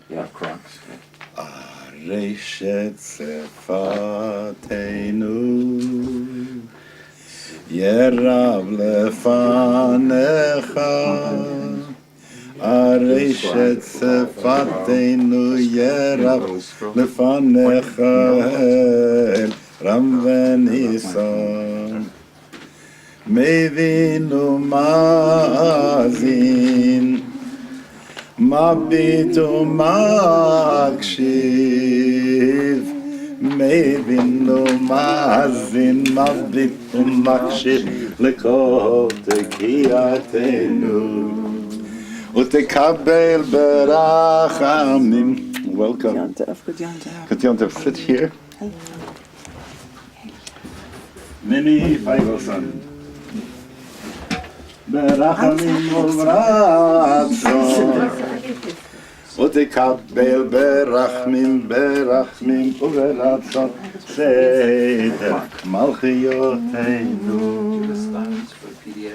Yeah, Crocs. Areshet Sefatenu Yerab Lefanecha Areshet Sefatenu Yerab Lefanecha El Ram Venisan Mevinu Mazin Mabitu Makshiv Mevinu Mazin Mabitu Makshiv Lekol Tekiyatenu Utekabel Berachamim. Welcome. Good Yontif. Sit here. Mimi Feigelson. Berachamim uvratzon Utekabel berachmim uvratzon Seder Malchiyoteinu.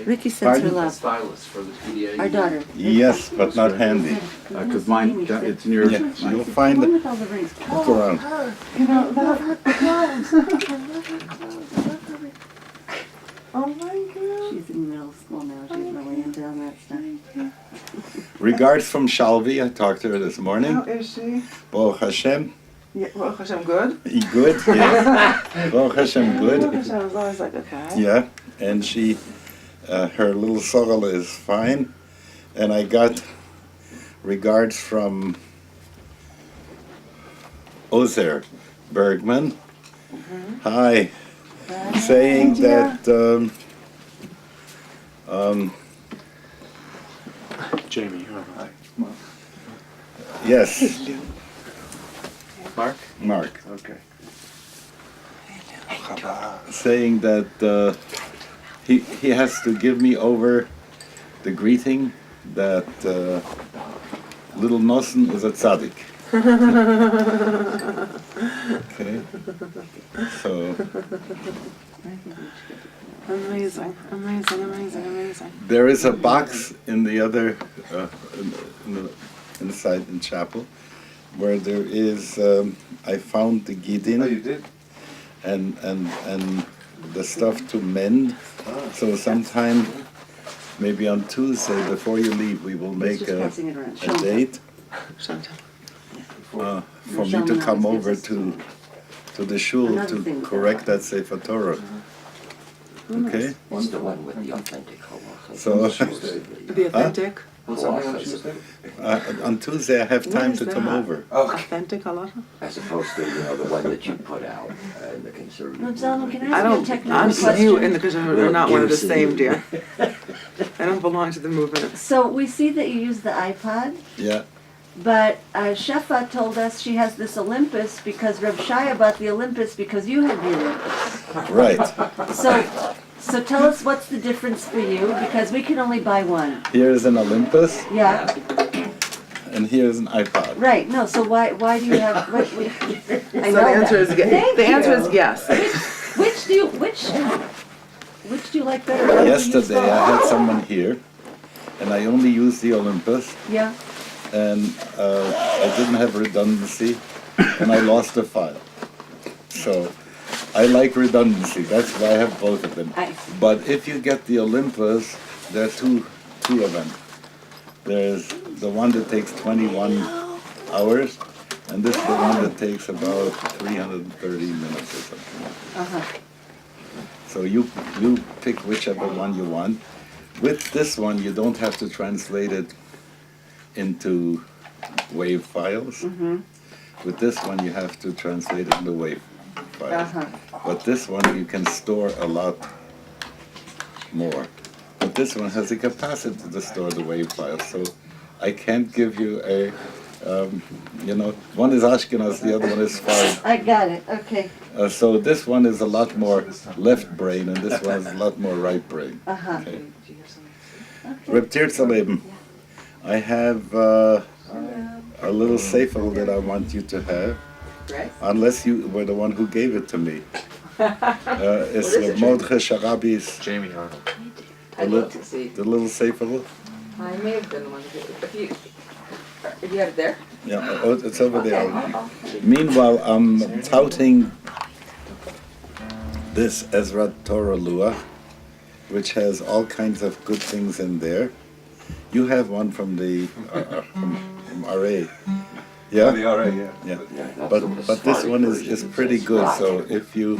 Ricky sends her love. Stylus for the PDA. Our daughter. Yes, but not handy. Because mine, it's in your... Yeah, you'll find it. With all the rings. Look around. You know, oh my God. She's in middle school now. She's really into all that stuff. Regards from Shalvi. I talked to her this morning. How is she? Baruch Hashem. Yeah, Baruch Hashem, good? Good, yes. Baruch Hashem, Baruch good. Hashem was always like, okay. Yeah, and she, her little sorrel is fine. And I got regards from Ozer Bergman. Hi. Saying that Jamie, yes, Marc? Marc, Okay. saying that he has to give me over the greeting that little Nossen is a tzaddik. Okay, so Amazing, amazing, amazing, amazing. there is a box in the other inside in chapel where there is I found the gidin. Oh, you did? and the stuff to mend. So sometime, maybe on Tuesday before you leave, we will make Just a passing it around. date Chantal. for me to come over to the shul Another to thing. correct that Sefer Torah. Okay? What's the one with the authentic halacha? So The authentic, What's happening on Tuesday? on Tuesday I have What time is to come that? over. authentic halacha? As opposed to, the one that you put out in the conservative. No, Zalman, can I I ask you a don't, technical honestly, question? you and the conservative are not one of the same, dear. I don't belong to the movement. So we see that you use the iPod, Yeah. but Shefa told us she has this Olympus because Reb Shaya bought the Olympus because you had the Olympus. Right. So tell us what's the difference for you, because we can only buy one. Here is an Olympus Yeah, and here is an iPod. right, no, so why do you have, I So know the answer is that. yes. Thank The answer you. is yes. Which do you like better? What do you use Yesterday the- I had someone here and I only used the Olympus Yeah, and I didn't have redundancy and I lost a file. So I like redundancy, that's why I have both of them. I see. But if you get the Olympus, there are two of them. There's the one that takes 21 hours and this is the one that takes about 330 minutes or something. uh-huh, So you pick whichever one you want. With this one, you don't have to translate it into WAV files. mm-hmm, With this one, you have to translate it into WAV files. uh-huh. But this one, you can store a lot more. But this one has the capacity to store the WAV files. So I can't give you a, one is Ashkenaz, the other one is Sfarad. I got it, okay, So this one is a lot more left brain, and this one is a lot more right brain. uh-huh. Okay. Okay. Reb Tirtzaleben, I have a little sefer that I want you to have, unless you were the one who gave it to me. It's Reb Mordechai Sharabi's, Jamie Arnold. I'd love to see. the little sefer. I may have been the one who, if you have it there? Yeah, oh, it's over there. Meanwhile, I'm touting this Ezra Torah Lua, which has all kinds of good things in there. You have one from the from RA. Yeah? The RA, yeah. Yeah. Yeah, that's But the this Sephardic one version. is It pretty says good, Raj. so if you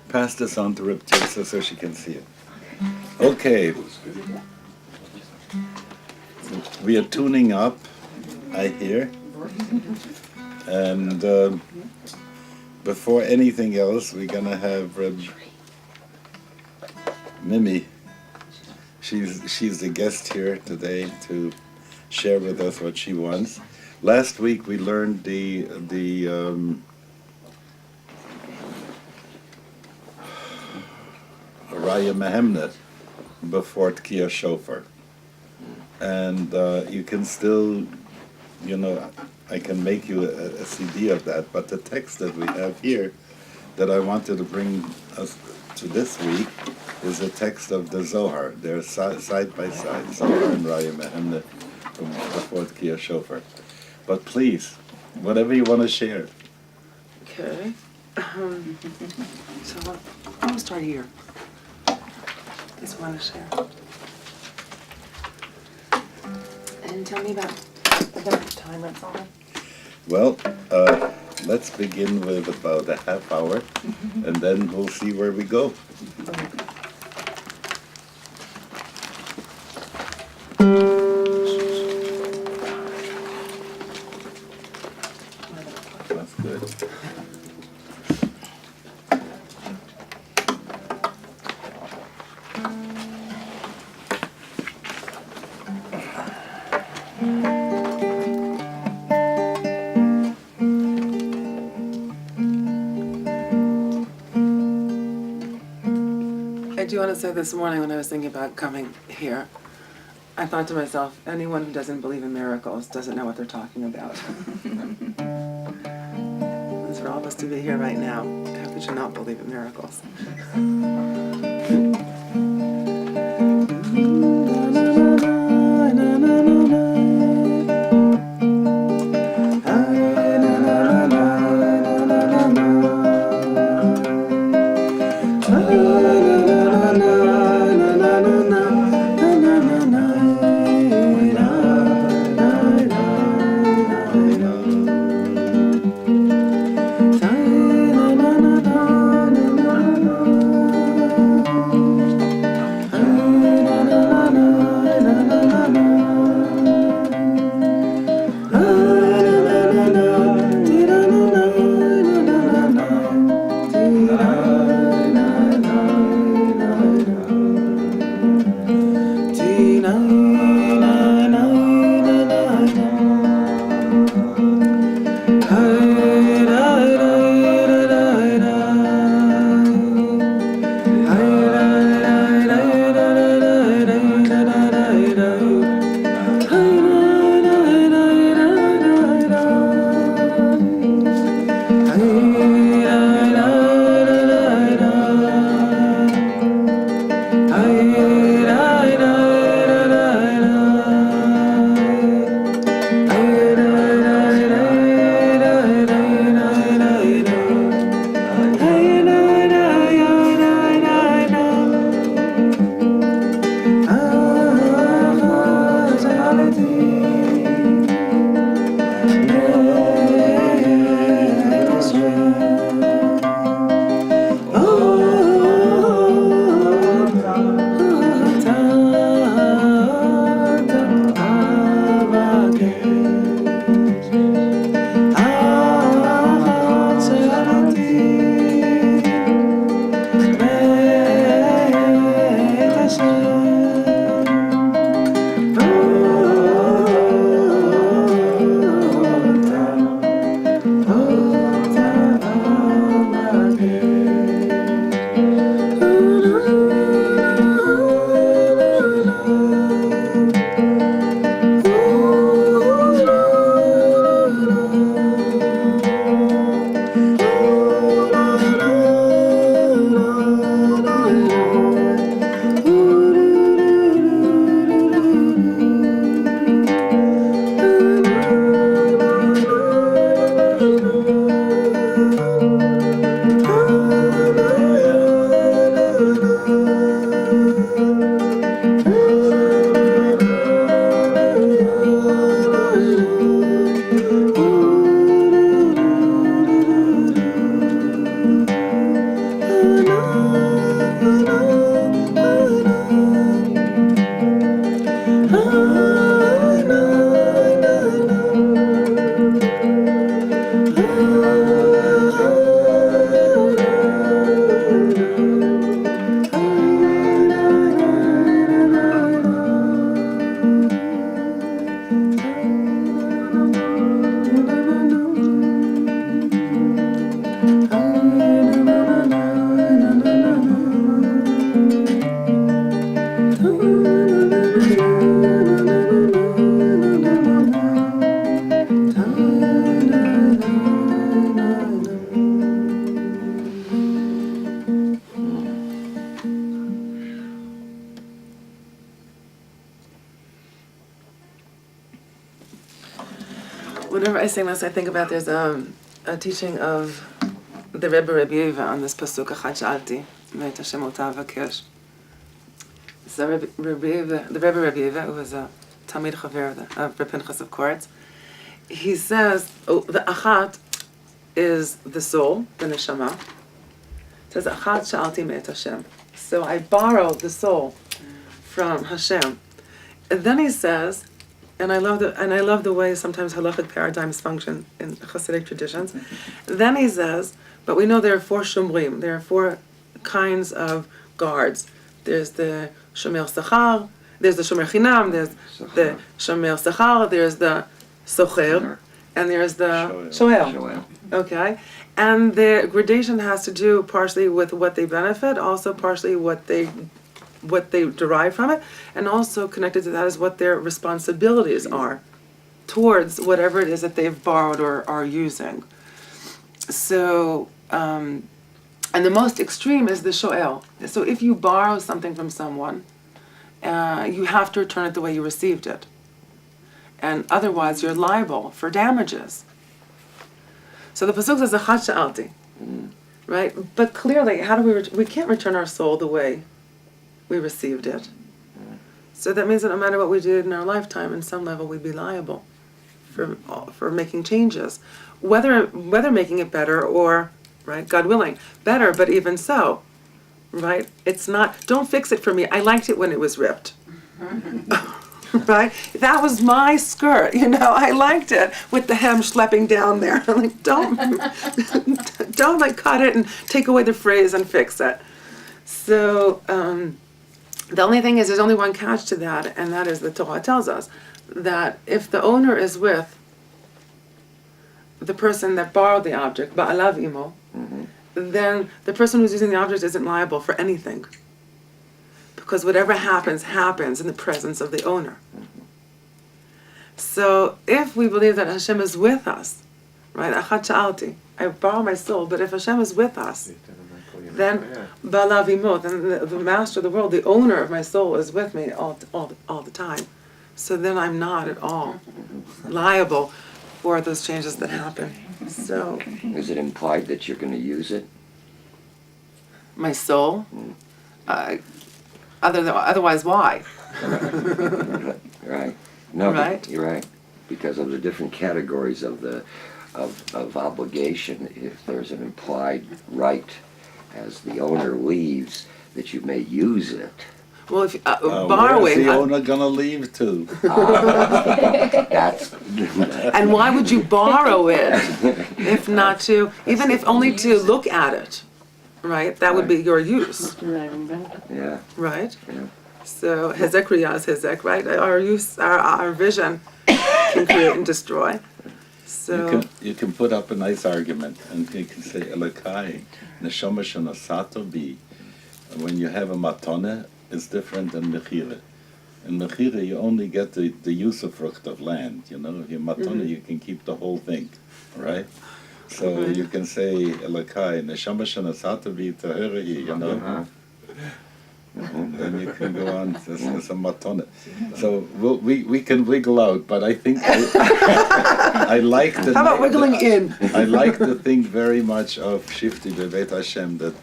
pass this on to Reb Tirza so she can see it. Okay. We are tuning up, I hear. And before anything else, we're gonna have Reb Mimi. She's the guest here today to share with us what she wants. Last week we learned the Raya Mehemnet before Tkiya Shofar. And you can still, I can make you a CD of that, but the text that we have here that I wanted to bring us to this week is a text of the Zohar. They're side by side, Zohar and Raya Mehemnet from before Tkiya Shofar. But please, whatever you want to share. Okay. So I'm gonna start here. Just want to share. And tell me about the time that's on. Well, let's begin with about a half hour, and then we'll see where we go. That's good. I do want to say this morning when I was thinking about coming here, I thought to myself, anyone who doesn't believe in miracles doesn't know what they're talking about. It's for all of us to be here right now. How could you not believe in miracles? Whenever I sing this, I think about there's a teaching of the Rebbe Reb Mimi Feigelson on this pasuk Achad Sha'alti Meit Hashem Ota Avakesh. So the Rebbe Reb Mimi Feigelson, who was a Talmid Chaver of Reb Pinchas of Koretz, he says the Achat is the soul, the neshama. It says Achad Sha'alti Meit Hashem. So I borrow the soul from Hashem. And then he says, and I love the way sometimes halachic paradigms function in Hasidic traditions. Then he says, but we know there are 4 shumrim. There are 4 kinds of guards. There's the shomer sachar, there's the shomer chinam, there's the shomer sachar, there's the socher, and there's the shoel. Okay, and the gradation has to do partially with what they benefit, also partially what they derive from it, and also connected to that is what their responsibilities are towards whatever it is that they've borrowed or are using. So, and the most extreme is the shoel. So if you borrow something from someone, you have to return it the way you received it. And otherwise you're liable for damages. So the pasuk says, Achad Sha'alti, right? But clearly, how do we can't return our soul the way we received it. So that means that no matter what we did in our lifetime, in some level we'd be liable for making changes. Whether making it better or, right, God willing, better, but even so, right? It's not, don't fix it for me. I liked it when it was ripped. Right? That was my skirt, I liked it with the hem schlepping down there. I'm like, don't like cut it and take away the phrase and fix it. So, the only thing is, there's only one catch to that, and that is the Torah tells us that if the owner is with the person that borrowed the object, ba'alav imo, then the person who's using the object isn't liable for anything. Because whatever happens in the presence of the owner. So if we believe that Hashem is with us, right, Achad Sha'alti, I borrow my soul, but if Hashem is with us, then ba'alav imo, then the master of the world, the owner of my soul is with me all the time. So then I'm not at all liable for those changes that happen. So Is it implied that you're going to use it? my soul, otherwise why? Right. No, Right. but you're right. Because of the different categories of obligation, if there's an implied right as the owner leaves that you may use it. Well, if Where's borrowing, the owner gonna leave to? That's and why would you borrow it if not to, even if only to look at it, right? That would be your use, yeah. right? Yeah. So hezek riyaz hezek, right? Our use, our vision can create and destroy. So You can put up a nice argument, and you can say Elokai neshama shenasato bi. When you have a matone, it's different than mechira. In mechira, you only get the usufruct of land. Your matone, you can keep the whole thing, right? So you can say Elokai neshama shenasato bi tahirahi. Then you can go on as a matone. So we can wiggle out, but I think I like the. how about wiggling in? I like to think very much of Shifti Bebet Hashem, that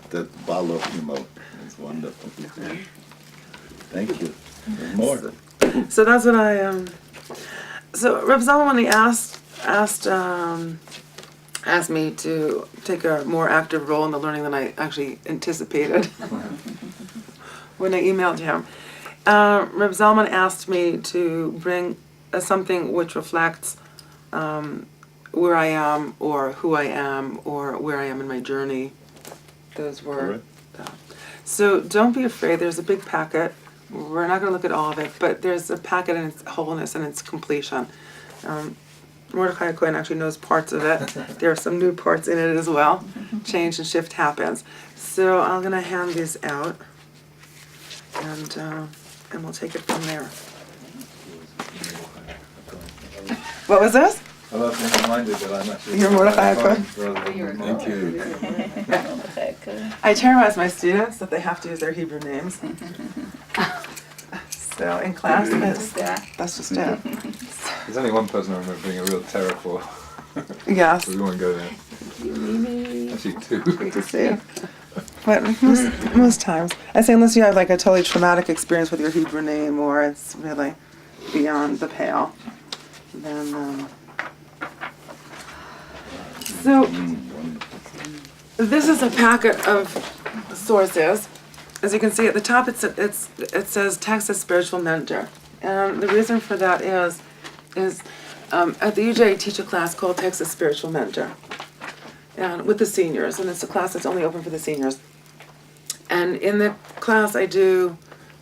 Balo Imo. It's wonderful. Thank you. There's more. So that's what I So Reb Zalman, when he asked me to take a more active role in the learning than I actually anticipated. When I emailed him, Reb Zalman asked me to bring something which reflects where I am, or who I am, or where I am in my journey. Those were. So don't be afraid. There's a big packet. We're not going to look at all of it, but there's a packet in its wholeness and its completion. Mordechai Cohen actually knows parts of it. There are some new parts in it as well. Change and shift happens. So I'm going to hand these out, and we'll take it from there. What was this? I love being reminded that I'm actually. You're Mordechai Cohen? Thank you. I terrorize my students that they have to use their Hebrew names. So in class, that's just it. There's only one person I remember being a real terror for. Yes. We won't go there. Actually, two. Great to see you. But most times, I say unless you have like a totally traumatic experience with your Hebrew name, or it's really beyond the pale, then. So this is a packet of sources. As you can see at the top, it says text as spiritual mentor, and the reason for that is at the UJ I teach a class called Text as Spiritual Mentor, and with the seniors, and it's a class that's only open for the seniors. And in the class, I do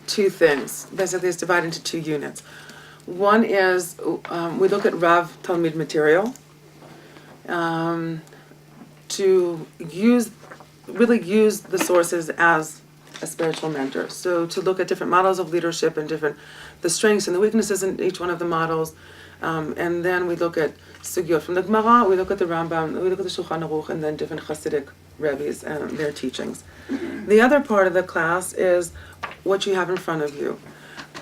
two things. Basically, it's divided into two units. One is we look at Rav Talmud material to really use the sources as a spiritual mentor. So to look at different models of leadership and the strengths and the weaknesses in each one of the models. And then we look at sugyot from the Gemara, we look at the Rambam, we look at the Shulchan Aruch, and then different Hasidic rabbis and their teachings. The other part of the class is what you have in front of you.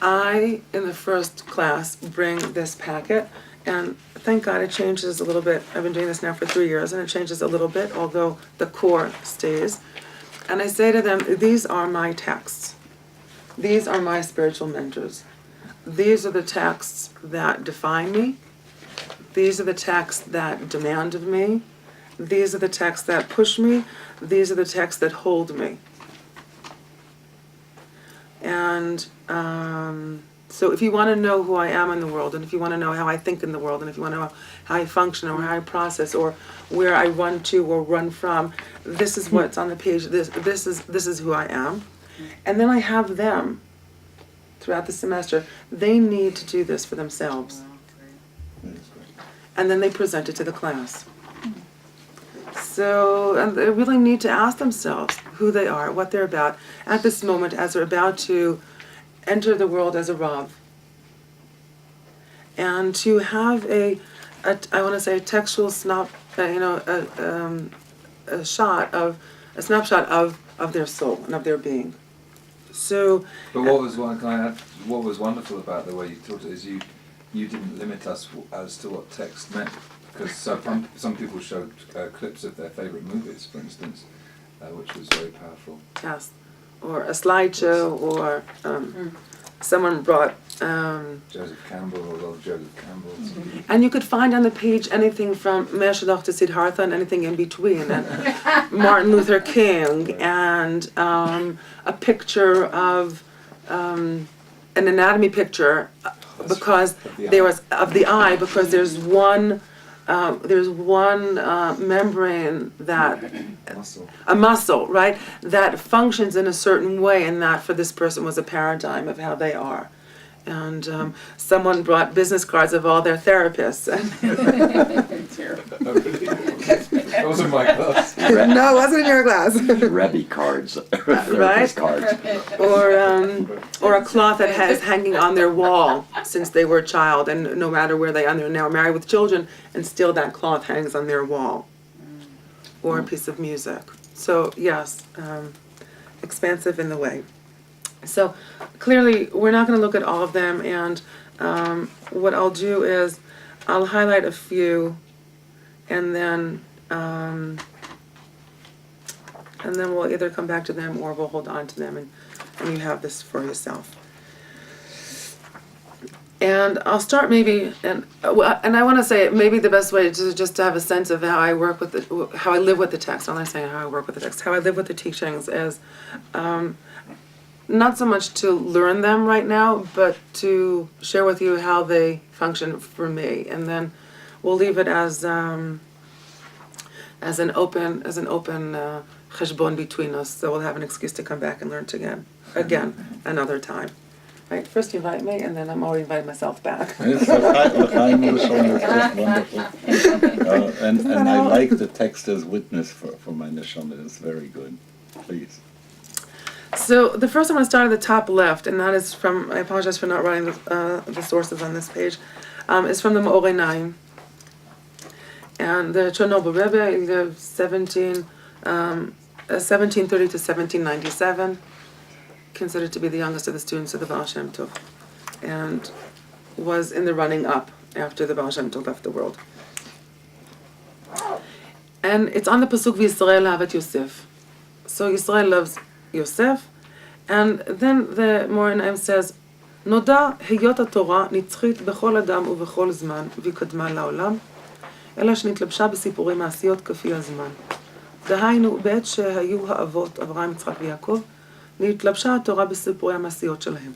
I, in the first class, bring this packet, and thank God it changes a little bit. I've been doing this now for 3 years, and it changes a little bit, although the core stays. And I say to them, these are my texts. These are my spiritual mentors. These are the texts that define me. These are the texts that demand of me. These are the texts that push me. These are the texts that hold me. And so if you want to know who I am in the world, and if you want to know how I think in the world, and if you want to know how I function or how I process or where I run to or run from, this is what's on the page. This is who I am. And then I have them throughout the semester. They need to do this for themselves. And then they present it to the class. So and they really need to ask themselves who they are, what they're about at this moment as they're about to enter the world as a Rav. And to have a textual a snapshot of their soul and of their being. So. But what was what was wonderful about the way you taught it is you didn't limit us as to what text meant, because some people showed clips of their favorite movies, for instance, which was very powerful. Yes, or a slideshow, or someone brought. Joseph Campbell, or love Joseph Campbell. And you could find on the page anything from Meir Shalach to Siddhartha and anything in between, and Martin Luther King, and a picture of an anatomy picture, because there was of the eye, because there's one membrane that a muscle, right, that functions in a certain way, and that for this person was a paradigm of how they are. And someone brought business cards of all their therapists. That wasn't my class. No, it wasn't in your class. Rebbe cards, Right? cards. Or a cloth that has hanging on their wall since they were a child, and no matter where they are, they're now married with children, and still that cloth hangs on their wall. Or a piece of music. So yes, expansive in the way. So clearly, we're not going to look at all of them, and what I'll do is I'll highlight a few, and then we'll either come back to them or we'll hold on to them, and you have this for yourself. And I'll start maybe, and I want to say maybe the best way to just to have a sense of how I work with how I live with the text. I'm not saying how I work with the text. How I live with the teachings is. Not so much to learn them right now, but to share with you how they function for me. And then we'll leave it as an open cheshbon between us, so we'll have an excuse to come back and learn again another time. Right? First you invite me, and then I'm already inviting myself back. It's l'chaim u'lashon is just wonderful. And I like the text as witness for my neshama. It's very good. Please. So the first I'm going to start at the top left, and that is from, I apologize for not writing the sources on this page, is from the Me'orei Naim. And the Chernobyl Rebbe, he lived 1730 to 1797, considered to be the youngest of the students of the Baal Shem Tov, and was in the running up after the Baal Shem Tov left the world. And it's on the Pasuk V'Yisrael Ahavat Yosef. So Yisrael loves Yosef, and then the Me'orei Naim says, נודע היות התורה נצחית בכל אדם ובכל זמן, והיא קדמה לעולם, אלא שנתלבשה בסיפורי מעשיות כפי הזמן. דהיינו, בעת שהיו האבות אברהם, יצחק ויעקב, נתלבשה התורה בסיפורי המעשיות שלהם.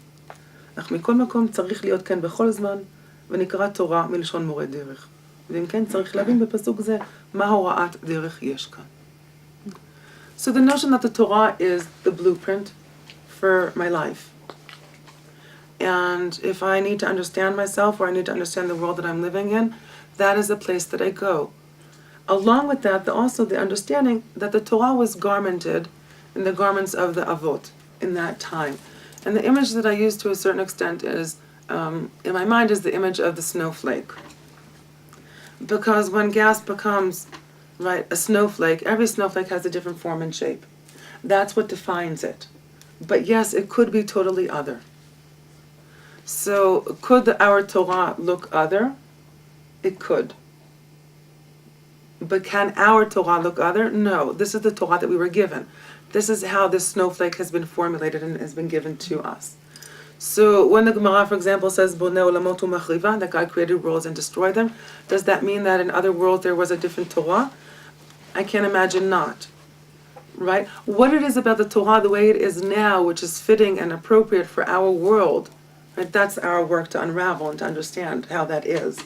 אך מכל מקום צריך להיות כן בכל זמן, ונקרא תורה מלשון מורה דרך. ואם כן צריך להבין בפסוק זה, מה הוראת דרך יש כאן. So the notion that the Torah is the blueprint for my life. And if I need to understand myself or I need to understand the world that I'm living in, that is the place that I go. Along with that, also the understanding that the Torah was garmented in the garments of the Avot in that time. And the image that I use to a certain extent is, in my mind, is the image of the snowflake. Because when gas becomes, right, a snowflake, every snowflake has a different form and shape. That's what defines it. But yes, it could be totally other. So could our Torah look other? It could. But can our Torah look other? No. This is the Torah that we were given. This is how this snowflake has been formulated and has been given to us. So when the Gemara, for example, says, Bonei olamot u'machriva, that God created worlds and destroyed them, does that mean that in other worlds there was a different Torah? I can't imagine not. Right? What it is about the Torah, the way it is now, which is fitting and appropriate for our world, right? That's our work to unravel and to understand how that is.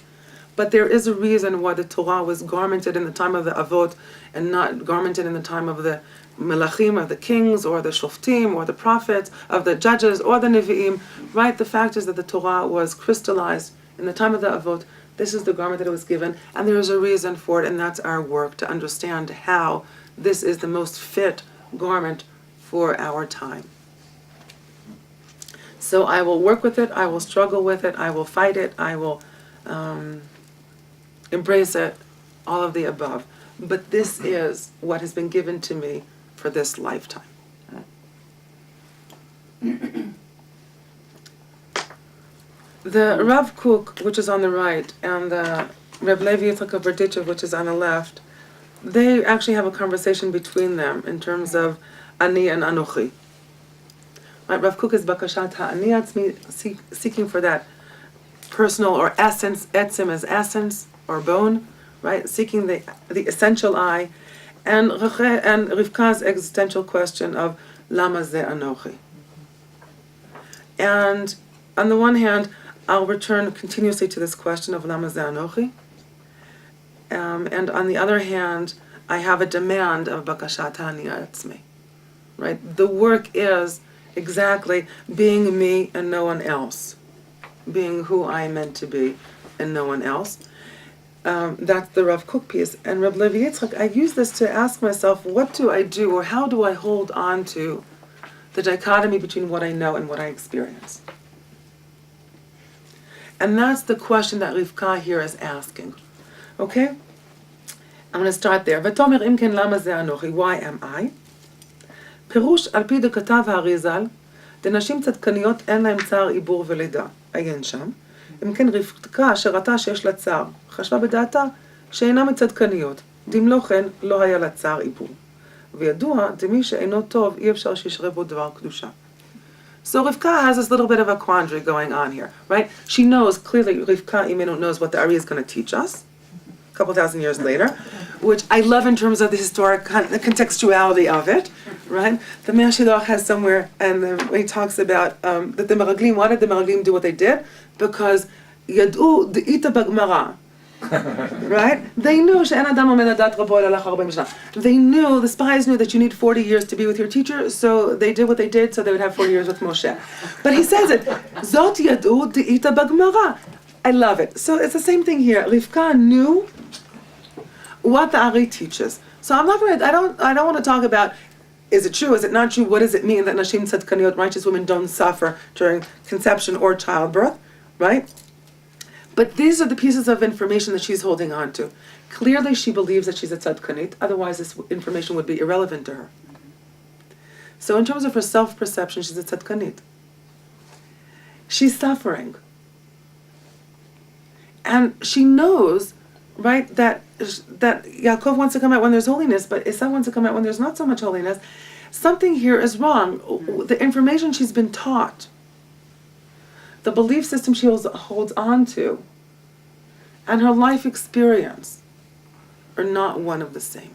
But there is a reason why the Torah was garmented in the time of the Avot and not garmented in the time of the Melachim, of the kings, or the Shoftim, or the prophets, of the judges, or the Nevi'im, right? The fact is that the Torah was crystallized in the time of the Avot. This is the garment that it was given, and there is a reason for it, and that's our work to understand how this is the most fit garment for our time. So I will work with it, I will struggle with it, I will fight it, I will embrace it, all of the above. But this is what has been given to me for this lifetime. The Rav Kook, which is on the right, and the Reb Levi Yitzchak of Berdichev, which is on the left, they actually have a conversation between them in terms of Ani and Anochi. Right, Rav Kook is Bakashat Ha'ani Atzmi, seeking for that personal or essence, etzim as essence or bone, right? Seeking the essential I, and Rivka's existential question of Lama ze Anochi. And on the one hand, I'll return continuously to this question of Lama ze Anochi. And on the other hand, I have a demand of Bakashat Ha'ani Atzmi. Right? The work is exactly being me and no one else. Being who I am meant to be and no one else. That's the Rav Kook piece. And Reb Levi Yitzchak, I use this to ask myself, what do I do, or how do I hold on to the dichotomy between what I know and what I experience? And that's the question that Rivka here is asking. Okay? I'm going to start there. V'tomer im ken lama ze anochi, why am I? פירוש על פי דכתב האריזל, דנשים צדקניות אין להם צער עיבור ולידה, עיין שם. אם כן רבקה שראתה שיש לה צער, חשבה בדעתה שאינה מצדקניות, דמלא כן לא היה לה צער עיבור. וידוע, דמי שאינו טוב אי אפשר שישרה בו דבר קדושה. So Rivka has this little bit of a quandary going on here, right? She knows, clearly Rivka Imenu knows what the Ari is going to teach us, a couple thousand years later, which I love in terms of the historic the contextuality of it, right? The Me'er Shidduch has somewhere, and he talks about that the Meraglim, why did the Meraglim do what they did? Because Yad'u De'ita Bagmara, Right? They knew, שאין אדם עומד לדעת רבו אלא לאחר 40 שנה. They knew, the spies knew that you need 40 years to be with your teacher, so they did what they did so they would have 40 years with Moshe. But he says it, זאת ידעו דאיתא בגמרא. I love it. So it's the same thing here. Rivka knew what the Ari teaches. So I don't want to talk about, is it true, is it not true, what does it mean that Nashim Tzadkaniyot, righteous women, don't suffer during conception or childbirth, right? But these are the pieces of information that she's holding on to. Clearly she believes that she's a tzadkanit, otherwise this information would be irrelevant to her. So in terms of her self-perception, she's a tzadkanit. She's suffering. And she knows, right, that Yaakov wants to come out when there's holiness, but Esau wants to come out when there's not so much holiness. Something here is wrong. The information she's been taught, the belief system she holds on to, and her life experience are not one of the same.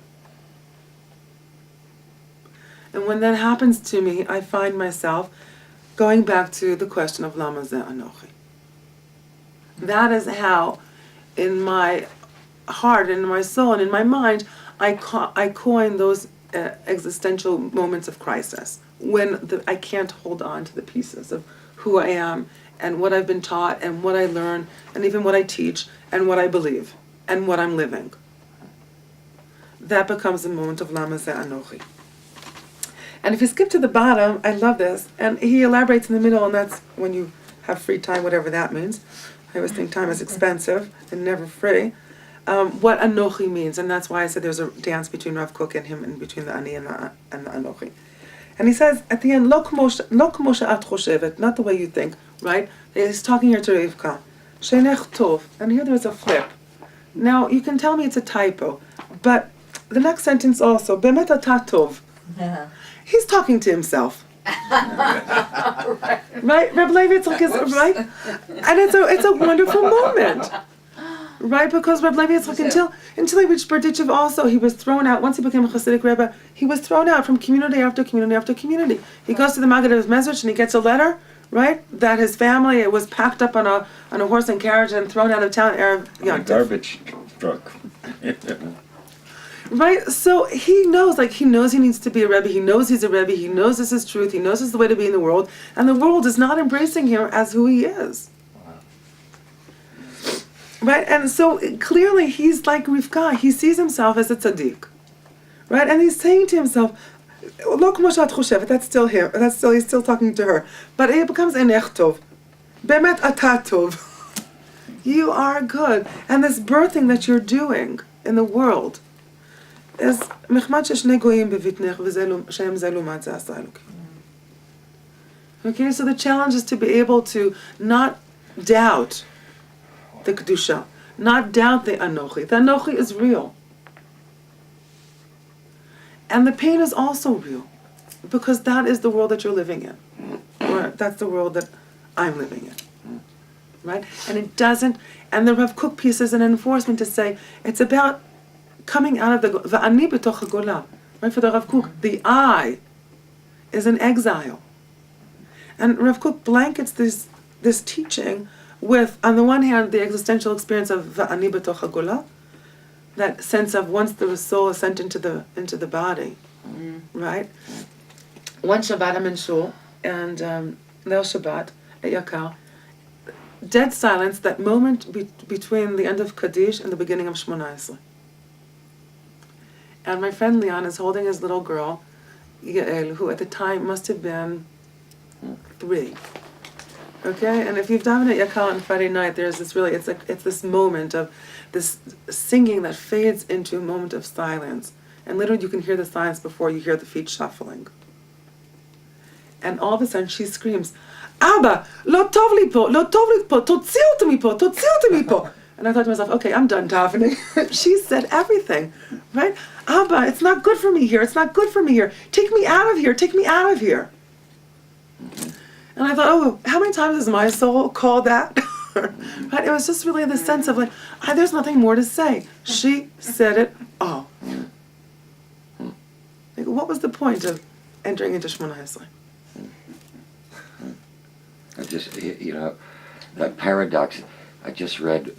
And when that happens to me, I find myself going back to the question of Lama Ze Anochi. That is how, in my heart, in my soul, and in my mind, I coin those existential moments of crisis, when I can't hold on to the pieces of who I am, and what I've been taught, and what I learn, and even what I teach, and what I believe, and what I'm living. That becomes a moment of Lama Ze Anochi. And if you skip to the bottom, I love this, and he elaborates in the middle, and that's when you have free time, whatever that means. I always think time is expensive and never free. What Anochi means, and that's why I said there's a dance between Rav Kook and him, and between the Ani and the Anochi. And he says at the end, Lo kmo she'at choshevet, not the way you think, right? He's talking here to Rivka. Sheinech tov, and here there's a flip. Now, you can tell me it's a typo, but the next sentence also, Bemet ata tov. He's talking to himself. Right? Reb Levi Yitzchak is, right? And it's a wonderful moment. Right? Because Reb Levi Yitzchak, until he reached Berdichev also, he was thrown out. Once he became a Hasidic Rebbe, he was thrown out from community after community after community. He goes to the Maggid of Mezrich and he gets a letter, right? That his family was packed up on a horse and carriage and thrown out of town. A garbage truck. Right? So he knows he needs to be a Rebbe, he knows he's a Rebbe, he knows this is truth, he knows this is the way to be in the world, and the world is not embracing him as who he is. Right? And so clearly he's like Rivka, he sees himself as a tzaddik. Right? And he's saying to himself, Lo kmo she'at choshevet, that's still him, he's still talking to her. But it becomes enech tov. Bemet ata tov. You are good. And this birthing that you're doing in the world is mechmat sheshne goyim bevitnech v'shem ze lumat ze asa Elokim. Okay, so the challenge is to be able to not doubt the kedusha, not doubt the anochi. The anochi is real, and the pain is also real, because that is the world that you're living in, or that's the world that I'm living in. Right, and it doesn't. And the Rav Kook piece is an enforcement to say it's about coming out of the ani b'toch hagola, right? For the Rav Kook, the I is an exile, and Rav Kook blankets this teaching with, on the one hand, the existential experience of ani b'toch hagola, that sense of once the soul is sent into the body, right? One Shabbat I'm in shul, and Leil Shabbat at Yakar, dead silence, that moment between the end of Kaddish and the beginning of Shmona Esrei. And my friend Leon is holding his little girl, Yael, who at the time must have been 3. Okay? And if you've done it at Yakal on Friday night, there's this it's this moment of this singing that fades into a moment of silence. And literally you can hear the silence before you hear the feet shuffling. And all of a sudden she screams, Abba, lo tov li po, totzi oti mipo. And I thought to myself, okay, I'm done davening. She said everything, right? Abba, it's not good for me here. It's not good for me here. Take me out of here. Take me out of here. And I thought, oh, how many times has my soul called that? Right? It was just really the sense of there's nothing more to say. She said it all. What was the point of entering into Shmona Esrei? I just, that paradox, I just read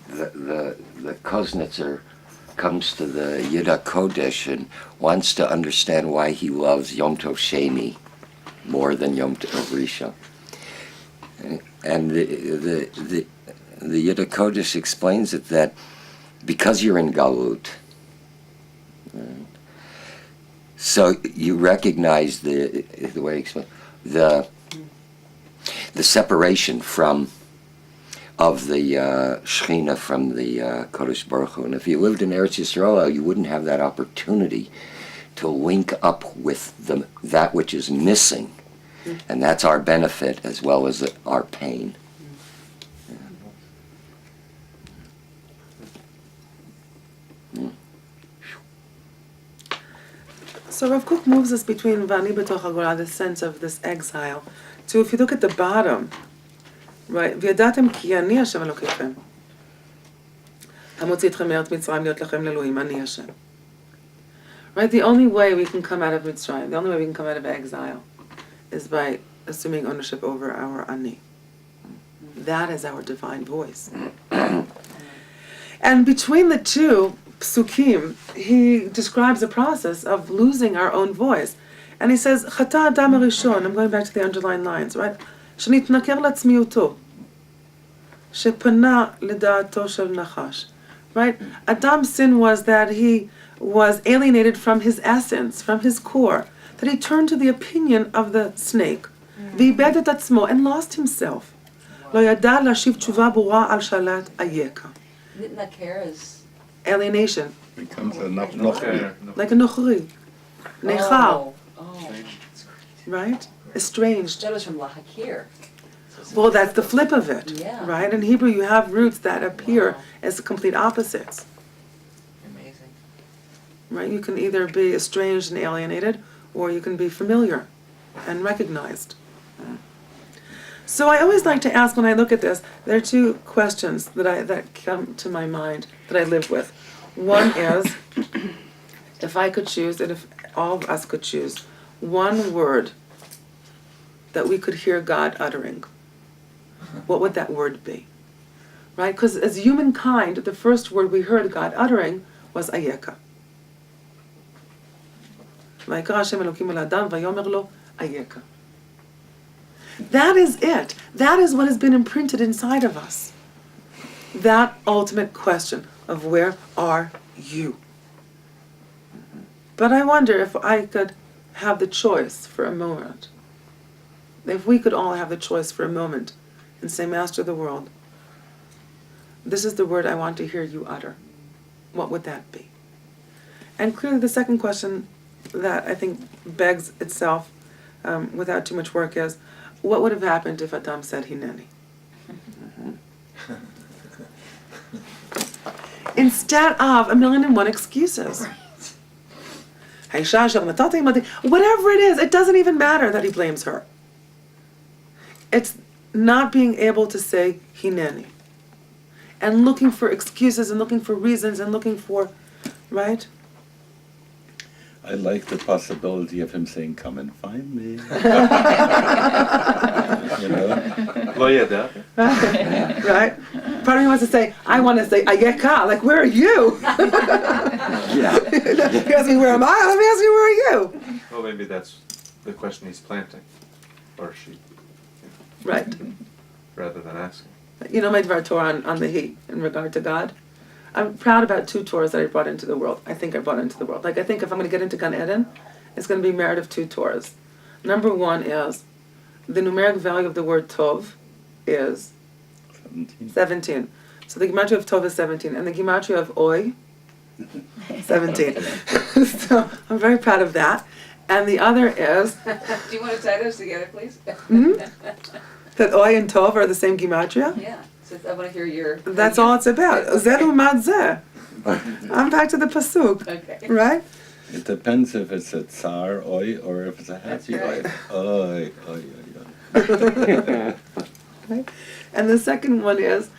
the Kuznetzer comes to the Yida Kodesh and wants to understand why he loves Yom Tov Sheni more than Yom Tov Rishon. And the Yida Kodesh explains it that because you're in Galut, so you recognize the way he explains the separation of the Shechina from the Kodesh Baruch Hu. And if you lived in Eretz Yisrael, you wouldn't have that opportunity to link up with that which is missing. And that's our benefit as well as our pain. So Rav Kook moves us between Vani B'toch HaGorah, the sense of this exile, to, if you look at the bottom, right, V'yadatem ki ani Hashem Elokechem, hamotzi etchem me'eretz Mitzrayim liot lachem le'elohim, ani Hashem. Right, the only way we can come out of Mitzrayim, the only way we can come out of exile, is by assuming ownership over our ani. That is our divine voice. And between the two psukim, he describes the process of losing our own voice. And he says, Chata Adam HaRishon, I'm going back to the underlined lines, right? Shenitnaker latzmiuto, shepana leda'ato shel nachash. Right? Adam's sin was that he was alienated from his essence, from his core, that he turned to the opinion of the snake, v'ibed et atzmo, and lost himself. Lo yada lashiv tshuva bura al shalat ayeka. Nitnaker is... Alienation, Becomes a nochri. like a nochri, nechal, Oh. right? Estranged. That was from Lahakir. Well, that's the flip of it, Yeah. right? In Hebrew, you have roots that appear as the complete opposites, Amazing. right? You can either be estranged and alienated, or you can be familiar and recognized. So I always like to ask when I look at this, there are two questions that come to my mind that I live with. One is, if I could choose, and if all of us could choose, one word that we could hear God uttering, what would that word be? Right? Because as humankind, the first word we heard God uttering was Ayeka. Vayikra Hashem Elokim el Adam vayomer lo Ayeka. That is it. That is what has been imprinted inside of us. That ultimate question of where are you? But I wonder if I could have the choice for a moment. If we could all have the choice for a moment and say, Master of the world, this is the word I want to hear you utter. What would that be? And clearly the second question that I think begs itself without too much work is, what would have happened if Adam said Hineni? Instead of 1,000,001 excuses. Whatever it is, it doesn't even matter that he blames her. It's not being able to say Hineni. And looking for excuses and looking for reasons and looking for, right? I like the possibility of him saying, "Come and find me." You know? Lo yada. Right? Part of me wants to say, I want to say, Ayeka, like, where are you? Yeah. He asks me, where am I? Let me ask you, where are you? Well, maybe that's the question he's planting, or she, Right. rather than asking. You know my Dvar Torah on the He, in regard to God? I'm proud about 2 Torahs that I brought into the world. I think I brought into the world. Like, I think if I'm going to get into Gan Eden, it's going to be merit of 2 Torahs. Number 1 is, the numeric value of the word Tov is 17. So the gematria of Tov is 17, and the gematria of Oy, 17. So I'm very proud of that. And the other is, Do you want to tie those together, please? that Oy and Tov are the same gematria. Yeah. So I want to hear your... That's all it's about. Zeru mad zeh. I'm back to the pasuk, Okay. right? It depends if it's a tsar oy or if it's a happy That's oy. Oy, oy, oy. And the second one is,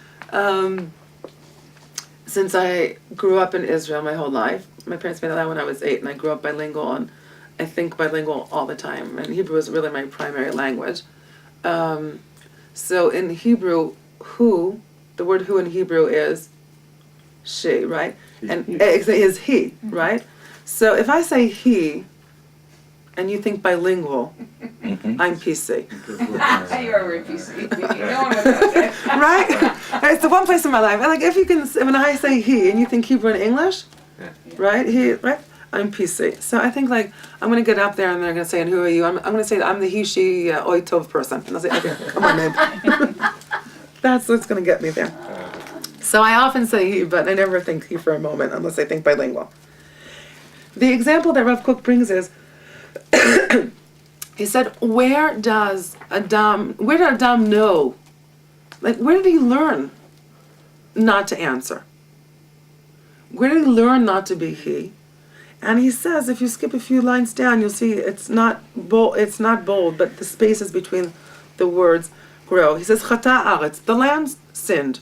since I grew up in Israel my whole life, my parents made that when I was 8, and I grew up bilingual, and I think bilingual all the time, and Hebrew is really my primary language. So in Hebrew, who, the word who in Hebrew is she, right? And is he, right? So if I say he, and you think bilingual, I'm PC. You are very PC. No one would know that. Right? It's the one place in my life. Like if you can, when I say he and you think Hebrew and English, right? He, right? I'm PC. So I think like I'm gonna get up there and they're gonna say, "And who are you?" I'm gonna say I'm the he, she, oi tov person. And I'll say, "Okay, come on, man." That's what's gonna get me there. So I often say he, but I never think he for a moment unless I think bilingual. The example that Rav Kook brings is, he said, where did Adam know? Like, where did he learn not to answer? Where did he learn not to be he? And he says, if you skip a few lines down, you'll see it's not bold, but the spaces between the words grow. He says, Chata Aretz, the land sinned.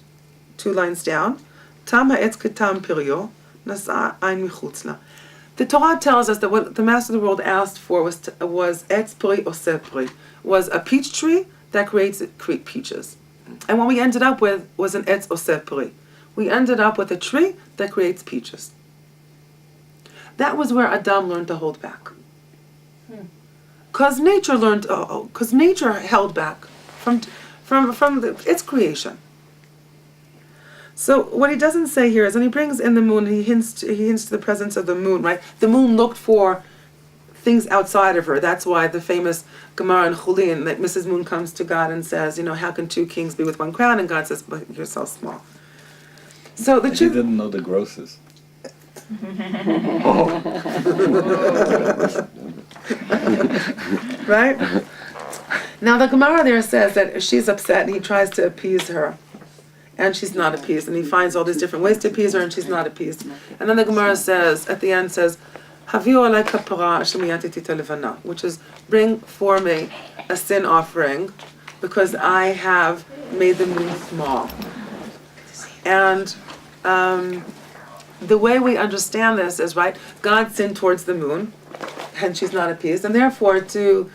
2 lines down. Tam ha'etz ketam piryo, nasa ein michutzla. The Torah tells us that what the Master of the World asked for was etz pri oseh pri, was a peach tree that creates peaches. And what we ended up with was an etz oseh pri. We ended up with a tree that creates peaches. That was where Adam learned to hold back. Because nature held back from its creation. So what he doesn't say here is, when he brings in the moon, he hints to the presence of the moon, right? The moon looked for things outside of her. That's why the famous Gemara in Chulin, that Mrs. Moon comes to God and says, how can 2 kings be with 1 crown? And God says, but you're so small. So the He didn't know the grosses. Right? Now the Gemara there says that she's upset and he tries to appease her. And she's not appeased. And he finds all these different ways to appease her and she's not appeased. And then the Gemara says, at the end says, Haviu alai kapara shemiyatiti televana, which is, bring for me a sin offering because I have made the moon small. And the way we understand this is, right, God sinned towards the moon and she's not appeased. And therefore to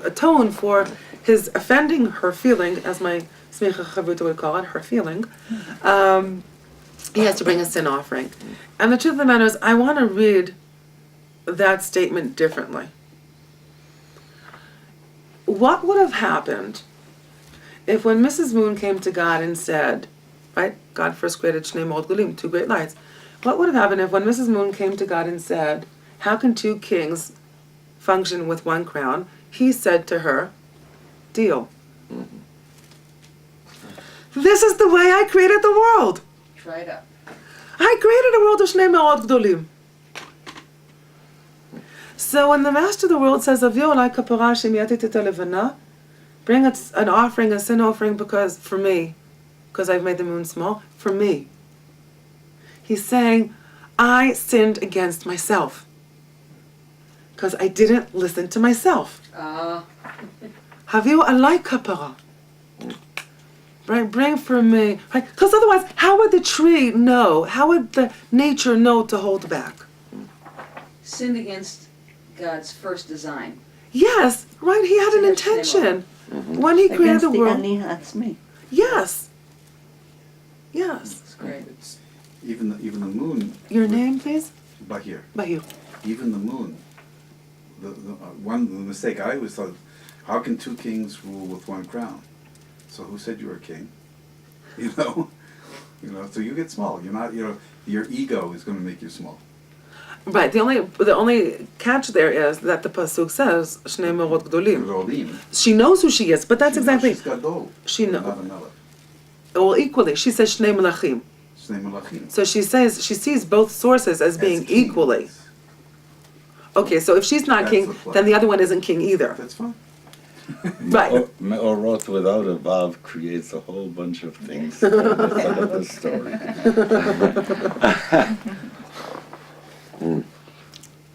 atone for his offending her feeling, as my Smicha Chavruta would call it, her feeling, he has to bring a sin offering. And the truth of the matter is, I want to read that statement differently. What would have happened if when Mrs. Moon came to God and said, right, God first created Shnei Mod Gulim, 2 great lights. What would have happened if when Mrs. Moon came to God and said, how can 2 kings function with 1 crown? He said to her, deal. This is the way I created the world. Try it out. I created a world of Shnei Me'od Gdolim. So when the Master of the World says, Aviu alai kapara shemiyatiti televana, bring an offering, a sin offering, because I've made the moon small, for me. He's saying, I sinned against myself. Because I didn't listen to myself. Haviu alai kapara. Right, bring for me. Right, because otherwise, how would the tree know? How would the nature know to hold back? Sinned against God's first design. Yes, right. He had an intention when he created the world. That's me. Yes. Yes. That's great. It's even the moon. Your name, please. Bahir. Bahir. Even the moon. The mistake I always thought, how can 2 kings rule with 1 crown? So who said you were a king? So you get small. You're not. Your ego is going to make you small. Right. The only catch there is that the pasuk says Shnei Me'od Gdolim. Rolim. She knows who she is, but that's exactly. She's gadol. She knows. Not a melech. Well, equally, she says Shnei Melachim. Shnei melachim. So she sees both sources as being As kings. equally. Okay, so if she's not That's king, the play. then the other one isn't king either. That's fine. Right. Or wrote without a vav creates a whole bunch of things on the side of the story.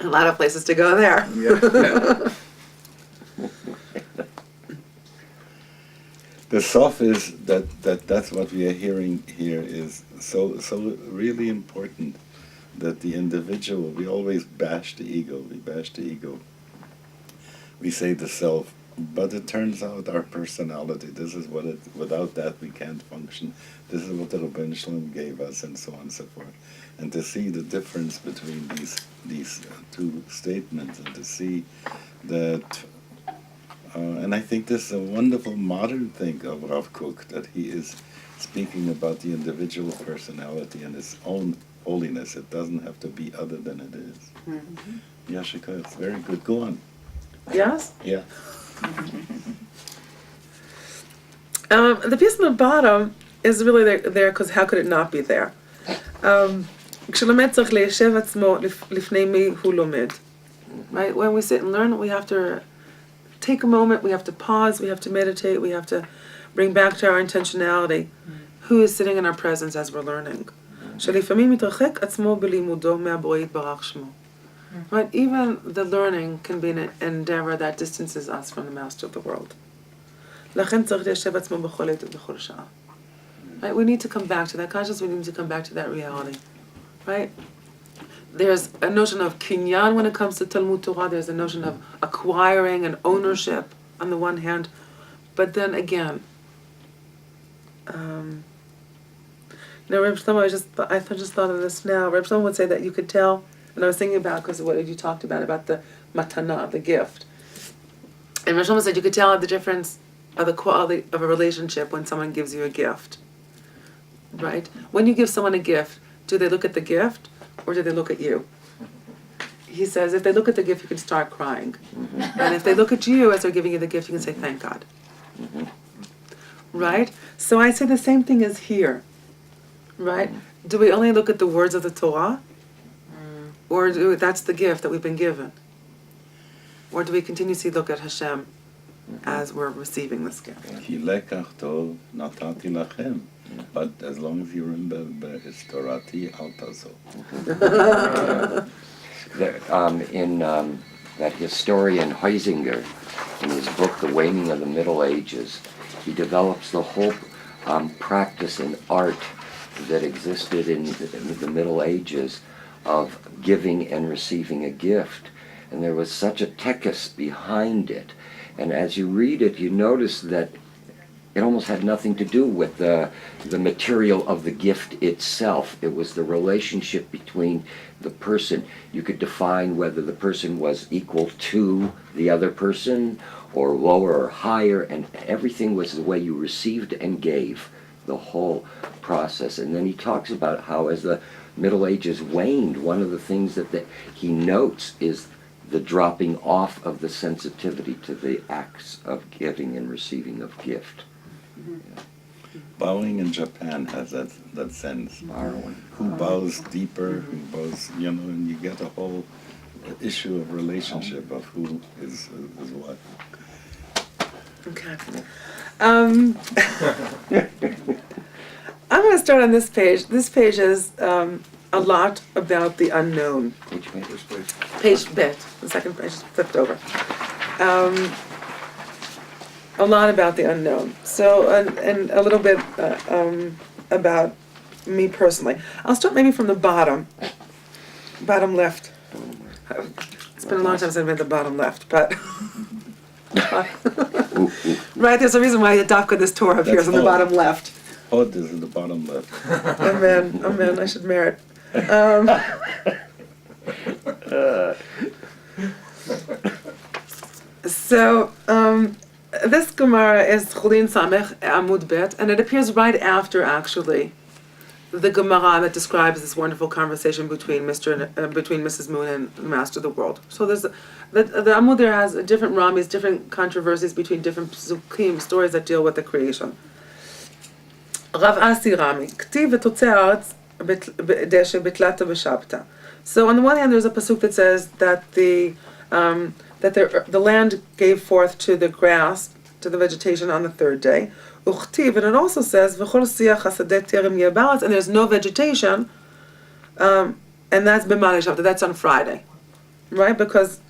A lot of places to go there. Yeah. The sof is that's what we are hearing here is so really important, that the individual, we always bash the ego, we say the self But it turns out our personality, this is what it, without that we can't function. This is what the Rabbi Shalom gave us, and so on and so forth. And to see the difference between these two statements, and to see that, and I think this is a wonderful modern thing of Rav Kook, that he is speaking about the individual personality and his own holiness. It doesn't have to be other than it is. Mm-hmm. Yashika, it's very good. Go on. Yes? Yeah. The piece on the bottom is really there because how could it not be there? כשלומד צריך ליישב עצמו לפני מי הוא לומד. Right? When we sit and learn, we have to take a moment, we have to pause, we have to meditate, we have to bring back to our intentionality who is sitting in our presence as we're learning. שלפעמים מתרחק עצמו בלימודו מהבורא יתברך שמו. Right? Even the learning can be an endeavor that distances us from the master of the world. לכן צריך ליישב עצמו בכל עת ובכל שעה. Right? We need to come back to that consciousness, we need to come back to that reality. Right? There's a notion of kinyan when it comes to Talmud Torah, there's a notion of acquiring and ownership on the one hand, but then again, Reb Shlomo, I just thought of this now. Reb Shlomo would say that you could tell, and I was thinking about because of what you talked about the matana, the gift. And Reb Shlomo said you could tell the difference of the quality of a relationship when someone gives you a gift. Right? When you give someone a gift, do they look at the gift or do they look at you? He says if they look at the gift, you can start crying. And if they look at you as they're giving you the gift, you can say, thank God. Right? So I say the same thing as here. Right? Do we only look at the words of the Torah? Or that's the gift that we've been given? Or do we continuously look at Hashem as we're receiving this gift? כי לקח טוב נתתי לכם. But as long as you remember his Torati, al tazo. In that historian Huizinga, in his book The Waning of the Middle Ages, he develops the whole practice in art that existed in the Middle Ages of giving and receiving a gift. And there was such a tekes behind it. And as you read it, you notice that it almost had nothing to do with the material of the gift itself. It was the relationship between the person. You could define whether the person was equal to the other person or lower or higher, and everything was the way you received and gave, the whole process. And then he talks about how as the Middle Ages waned, one of the things that he notes is the dropping off of the sensitivity to the acts of giving and receiving of gift. Bowing in Japan has that sense. Who bows deeper, who bows, and you get a whole issue of relationship of who is what. Okay. I'm going to start on this page. This page is a lot about the unknown. Which page? Page bet, the second page is flipped over. A lot about the unknown. So, and a little bit about me personally. I'll start maybe from the bottom left. It's been a long time since I've been at the bottom left, but right, there's a reason why Adapka this Torah appears on the bottom left. Hod is in the bottom left. Amen, I should merit. So, this Gemara is Chulin Samech Amud Bet, and it appears right after, actually, the Gemara that describes this wonderful conversation between Mrs. Moon and the Master of the World. So there's the Amud there has different ramis, different controversies between different psukim, stories that deal with the creation. Rav Asi Rami, K'tiv v'totzei ha'aretz b'deshe b'tlata v'shabta. So on the one hand, there's a pasuk that says that the land gave forth to the grass, to the vegetation on the third day. Uchtiv, and it also says v'chol siach hasadeh terem yeh ba'aretz, and there's no vegetation, and that's b'malei shabta. That's on Friday, right? Because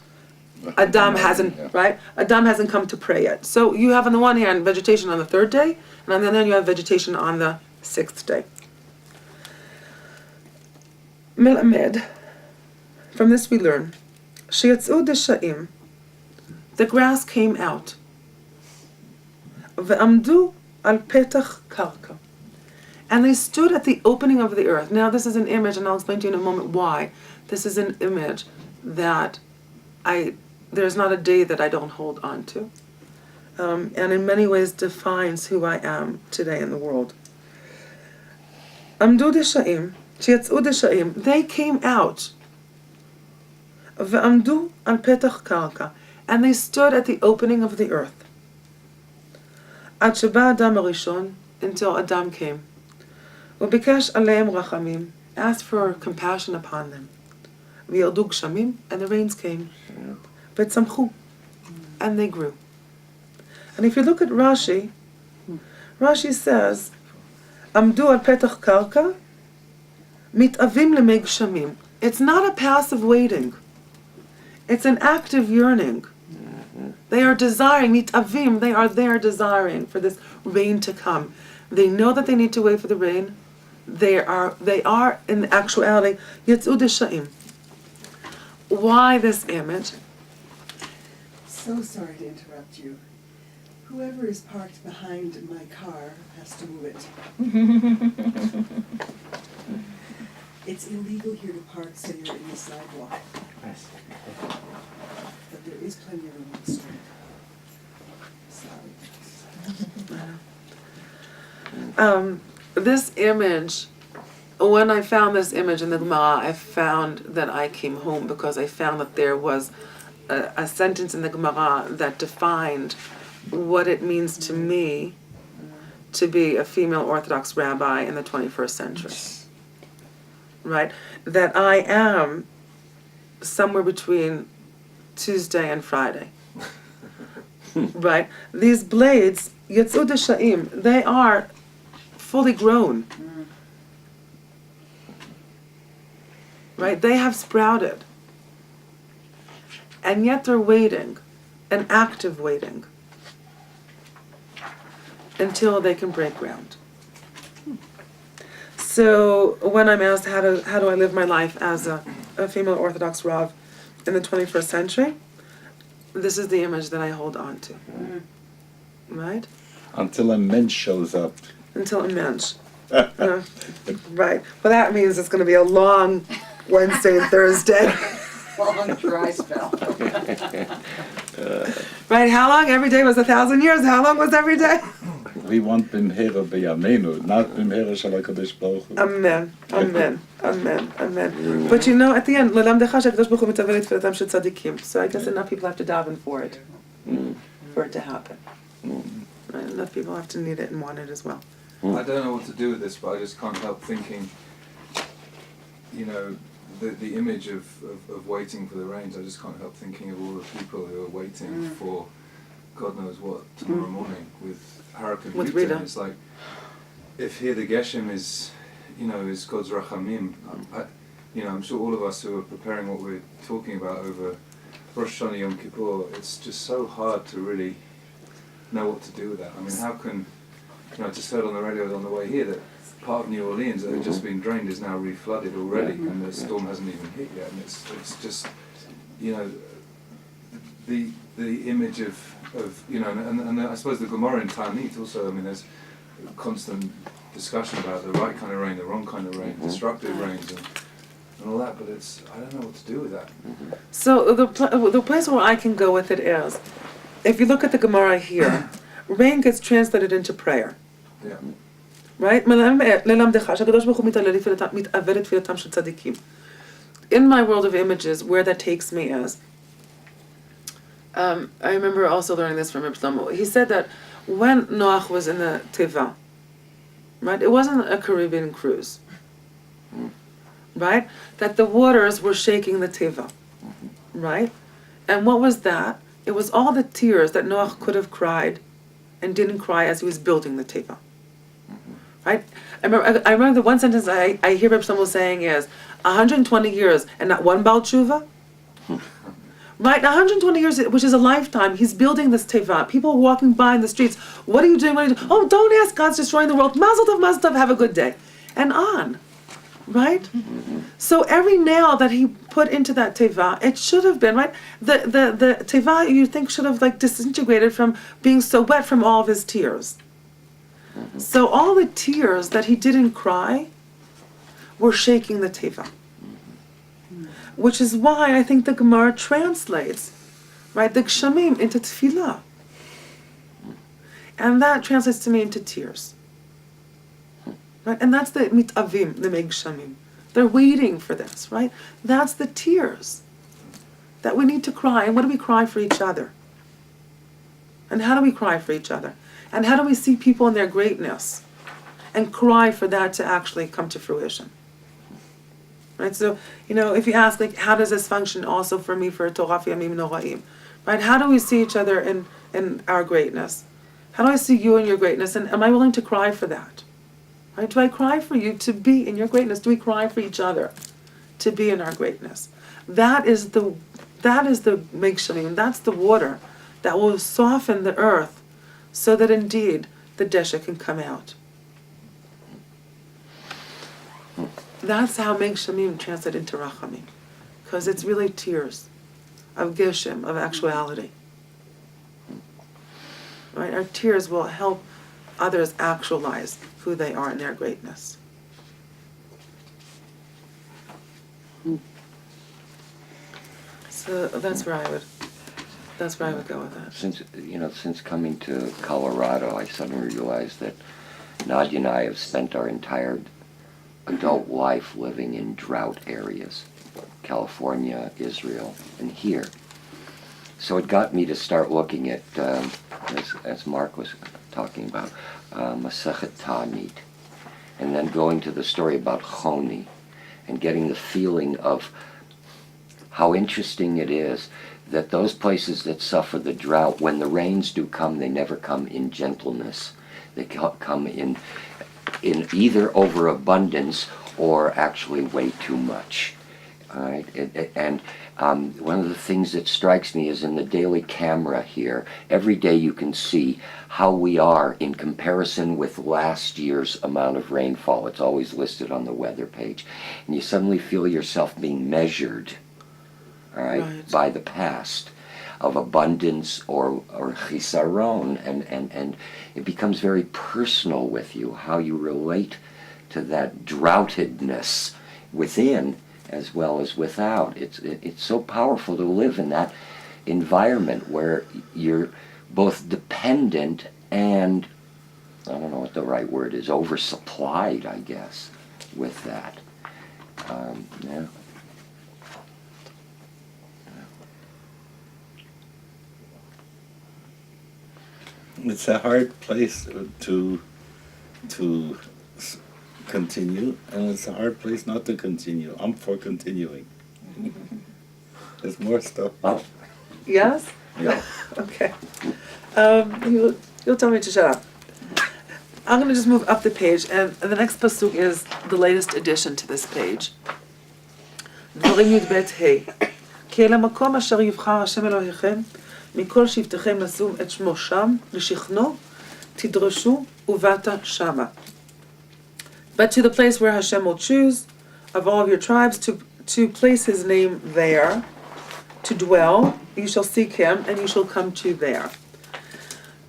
Adam hasn't come to pray yet. So you have on the one hand vegetation on the third day, and on the other hand you have vegetation on the sixth day. Melamed. From this we learn, Sheyatz'u deshaim, the grass came out. Ve'amdu al petach karka. And they stood at the opening of the earth. Now this is an image, and I'll explain to you in a moment why. This is an image that there's not a day that I don't hold on to. And in many ways defines who I am today in the world. Amdu deshaim, shiyatz'u deshaim, they came out. Ve'amdu al petach karka, and they stood at the opening of the earth. Ad sheba Adam harishon, until Adam came. U'bikesh aleim rachamim, asked for compassion upon them. V'yardu gshamim, and the rains came. V'tzamchu, and they grew. And if you look at Rashi, Rashi says, Amdu al petach karka, mitavim lemei gshamim. It's not a passive waiting. It's an active yearning. They are desiring, mitavim, they are desiring for this rain to come. They know that they need to wait for the rain. They are in actuality, yetz'u deshaim. Why this image? So sorry to interrupt you. Whoever is parked behind my car has to move it. It's illegal here to park, so you're in the sidewalk. But there is plenty of room on the street. Sorry. This image, when I found this image in the Gemara, I found that I came home because I found that there was a sentence in the Gemara that defined what it means to me to be a female Orthodox rabbi in the 21st century. Right? That I am somewhere between Tuesday and Friday. Right? These blades, Yetz'u Deshaim, they are fully grown. Right? They have sprouted. And yet they're waiting, an active waiting, until they can break ground. So when I'm asked how do I live my life as a female Orthodox Rav in the 21st century, this is the image that I hold on to. Right? Until a mensch shows up. Until a mensch. Right. Well, that means it's going to be a long Wednesday and Thursday. Long dry spell. Right? How long? Every day was 1,000 years. How long was every day? We want b'mhera b'yameinu, not b'mhera shel HaKadosh Baruch Hu. Amen. Amen. Amen. Amen. But you know, at the end, l'lamdecha she'akadosh baruch hu mitzavel et tfilatam shel tzadikim. So I guess enough people have to daven for it to happen. Right? Enough people have to need it and want it as well. I don't know what to do with this, but I just can't help thinking, you know, the image of waiting for the rains. I just can't help thinking of all the people who are waiting for God knows what tomorrow morning with Hurricane With Rita. Rita. It's like, if here the Geshem is, you know, is God's Rachamim, I'm sure all of us who are preparing what we're talking about over Rosh Hashanah Yom Kippur, it's just so hard to really know what to do with that. I mean, how can, I just heard on the radio on the way here that part of New Orleans that had just been drained is now re-flooded already, and the storm hasn't even hit yet, and it's just, the image of and I suppose the Gemara in Ta'anit also, I mean, there's constant discussion about the right kind of rain, the wrong kind of rain, destructive rains, and all that, but I don't know what to do with that. So the place where I can go with it is, if you look at the Gemara here, rain gets translated into prayer. Yeah. Right? In my world of images, where that takes me is, I remember also learning this from Reb Shlomo. He said that when Noach was in the Teva, right, it wasn't a Caribbean cruise, right? That the waters were shaking the Teva, right? And what was that? It was all the tears that Noach could have cried and didn't cry as he was building the Teva. Right? I remember the one sentence I hear Reb Shlomo saying is, 120 years and not one Baal Tshuva? Right? 120 years, which is a lifetime, he's building this Teva. People walking by in the streets, what are you doing? What are you doing? Oh, don't ask, God's destroying the world. Mazel tov, have a good day. And on. right? So every nail that he put into that teva, it should have been, right? The teva you think should have like disintegrated from being so wet from all of his tears. So all the tears that he didn't cry were shaking the teva. Which is why I think the Gemara translates, right, the gshamim into tefillah. And that translates to me into tears. Right? And that's the mitavim, the megshamim. They're waiting for this, right? That's the tears that we need to cry. And what do we cry for each other? And how do we cry for each other? And how do we see people in their greatness and cry for that to actually come to fruition? Right? So, if you ask, like, how does this function also for me for Torah Yamim Noraim? Right? How do we see each other in our greatness? How do I see you in your greatness? And am I willing to cry for that? Right? Do I cry for you to be in your greatness? Do we cry for each other to be in our greatness? That is the megshamim. That's the water that will soften the earth so that indeed the desha can come out. That's how megshamim translate into rachamim, because it's really tears of geshem, of actuality. Right? Our tears will help others actualize who they are in their greatness. So that's where I would go with that. Since coming to Colorado, I suddenly realized that Nadya and I have spent our entire adult life living in drought areas, California, Israel, and here. So it got me to start looking at, as Marc was talking about, Masechet Ta'anit, and then going to the story about Choni, and getting the feeling of how interesting it is that those places that suffer the drought, when the rains do come, they never come in gentleness. They come in either overabundance or actually way too much. All right? And one of the things that strikes me is in the daily camera here, every day you can see how we are in comparison with last year's amount of rainfall. It's always listed on the weather page. And you suddenly feel yourself being measured, all right, by the past of abundance or chisaron, and it becomes very personal with you, how you relate to that droughtedness within as well as without. It's so powerful to live in that environment where you're both dependent and, I don't know what the right word is, oversupplied, I guess, with that. Yeah. It's a hard place to continue, and it's a hard place not to continue. I'm for continuing. There's more stuff. Oh. Yes? Yeah. Okay. You'll tell me to shut up. I'm going to just move up the page, and the next pasuk is the latest addition to this page. דברים י"ב ה' כי אל המקום אשר יבחר השם אלוהיכם מכל שבטיכם לשום את שמו שם לשכנו תדרשו ובאת שמה. But to the place where Hashem will choose of all of your tribes to place his name there, to dwell, you shall seek him and you shall come to there.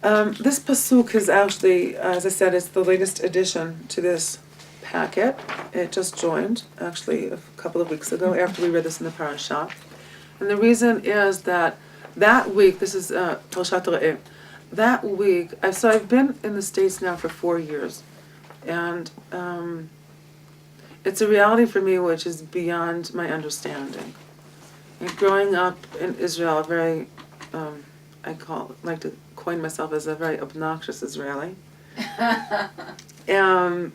This pasuk is actually, as I said, it's the latest addition to this packet. It just joined, actually, a couple of weeks ago after we read this in the parasha. And the reason is that week, this is Parashat Rabe, that week, I've been in the States now for 4 years. And it's a reality for me which is beyond my understanding. And growing up in Israel, a very, like to coin myself as a very obnoxious Israeli,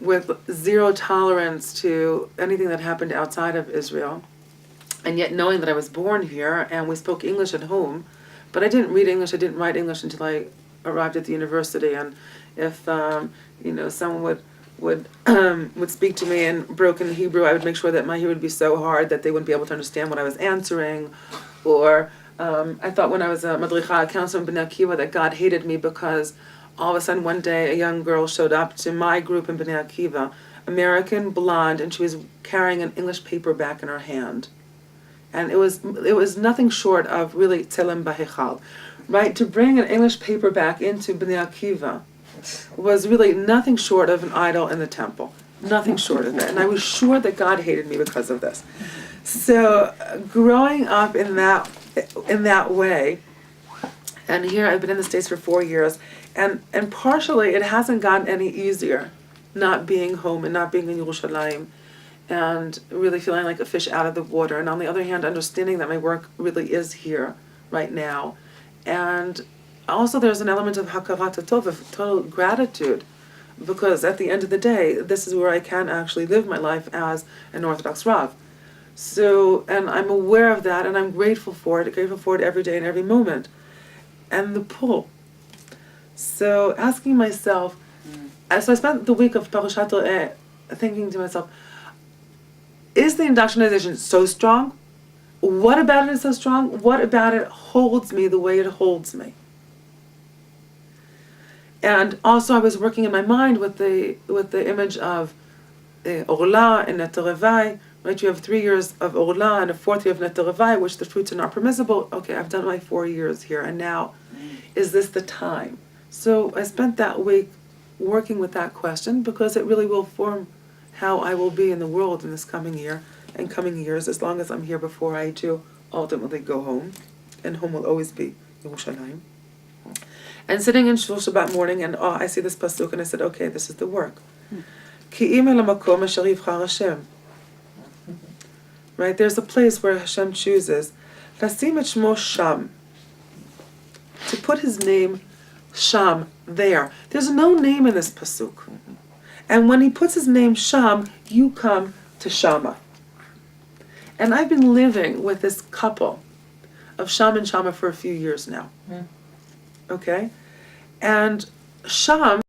with zero tolerance to anything that happened outside of Israel. And yet knowing that I was born here and we spoke English at home, but I didn't read English, I didn't write English until I arrived at the university. And if someone would speak to me in broken Hebrew, I would make sure that my Hebrew would be so hard that they wouldn't be able to understand what I was answering. Or I thought when I was a madricha, a counselor in Bnei Akiva, that God hated me because all of a sudden one day a young girl showed up to my group in Bnei Akiva American, blonde, and she was carrying an English paperback in her hand. And it was nothing short of really tzelem b'hechal. Right? To bring an English paperback into Bnei Akiva was really nothing short of an idol in the temple. Nothing short of that. And I was sure that God hated me because of this. So growing up in that way, and here I've been in the States for 4 years, and partially it hasn't gotten any easier not being home and not being in Yerushalayim and really feeling like a fish out of the water. And on the other hand, understanding that my work really is here right now. And also there's an element of hakarat tov, of total gratitude, because at the end of the day, this is where I can actually live my life as an Orthodox Rav. So, and I'm aware of that, and I'm grateful for it every day and every moment. And the pull. So asking myself, so I spent the week of Parashat Re'eh thinking to myself, is the indoctrination so strong? What about it is so strong? What about it holds me the way it holds me? And also I was working in my mind with the image of Orla and Netarevai, right? You have 3 years of Orla and a 4th year of Netarevai, which the fruits are not permissible. Okay, I've done my 4 years here, and now is this the time? So I spent that week working with that question, because it really will form how I will be in the world in this coming year and coming years, as long as I'm here before I do ultimately go home. And home will always be Yerushalayim. And sitting in Shul Shabbat morning, and I see this pasuk, and I said, okay, this is the work. Ki im el hamakom asher yivchar Hashem. Right, there's a place where Hashem chooses Lasim et shmo sham, to put his name Sham there. There's no name in this pasuk. And when he puts his name Sham, you come to Shama. And I've been living with this couple of Sham and Shama for a few years now. Okay? And Sham